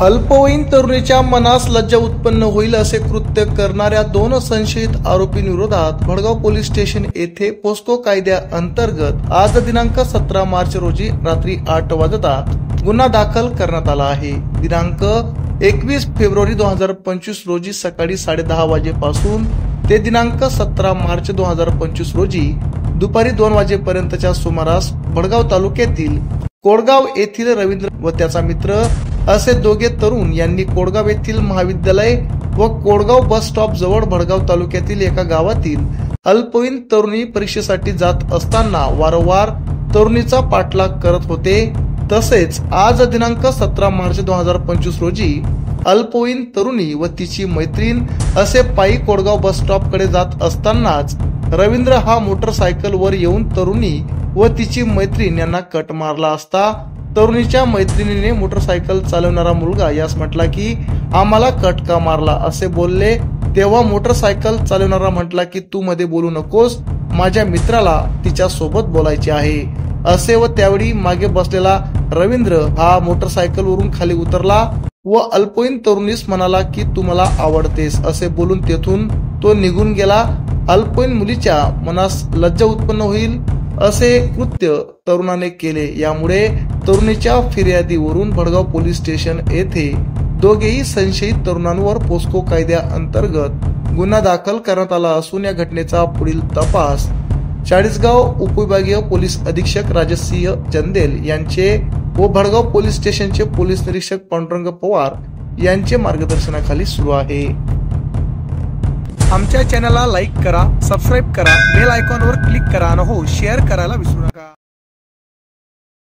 अल्पवयीन तरुणीच्या मनास लज्जा उत्पन्न होईल असे कृत्य करणाऱ्या 2 संशयित आरोपींविरोधात भडगाव पोलीस स्टेशन येथे पोस्को कायद्याअंतर्गत आज दिनांक 17 मार्च रोजी रात्री 8 वाजता गुन्हा दाखल करण्यात आला आहे। दिनांक 21 फेब्रुवारी 2025 रोजी सकाळी 10:30 वाजेपासून ते दिनांक 17 मार्च 2025 रोजी दुपारी 2 वाजेपर्यंतच्या सुमारास भडगाव तालुक्यातील कोडगाव येथील रवींद्र व त्याचा मित्र असे दोघे तरुण यांनी कोडगाव येथील महाविद्यालय व कोडगाव बस स्टॉप जवळ भडगाव तालुक्यातील एका गावातील अल्पवयीन तरुणी परीक्षेसाठी जात असताना वारंवार तरुणीचा पाठलाग करत होते। तसेच आज दिनांक 17 मार्च 2025 रोजी अल्पवयीन तरुणी व तिची मैत्रीण असे पायी कोडगाव बस स्टॉप कडे जात असतानाच रवींद्र हा मोटरसायकल वर येऊन तरुणी व तिची मैत्रीण यांना कट मारला असता तरुणीच्या मैत्रिणीने मोटरसायकल चालवणारा मुलगा यास म्हटला की आम्हाला कट का मारला असे बोलले। तेव्हा मोटरसायकल चालवणारा म्हटला की तू मध्ये बोलू नकोस, माझ्या मित्राला तिच्या सोबत बोलायचे आहे असे व त्यावेळी मागे बसलेला रवींद्र हा मोटरसायकल वरून खाली उतरला व अल्पवयीन तरुणीस म्हणाला की तू मला आवडतेस असे बोलून तेथून तो निघून गेला। अल्पवयीन मुलीच्या मनास लज्जा उत्पन्न होईल असे कृत्य तरुणाने केले। यामुळे तरुणीच्या फिर्यादीवरून भडगाव पोलीस स्टेशन येथे दोघेही संशयित तरुणांवर पोस्को कायद्याअंतर्गत गुन्हा दाखल करण्यात आला असून या घटनेचा पुढील तपास चाळीसगाव उपविभागीय पोलीस अधीक्षक राजसिंह चंदेल यांचे व भडगाव पोलीस स्टेशनचे पोलीस निरीक्षक पांडुरंग पवार यांचे मार्गदर्शनाखाली सुरू आहे। आमच्या चॅनलला लाईक करा, सबस्क्राईब करा, बेल आयकॉनवर क्लिक करा आणि हो शेअर करायला विसरू नका।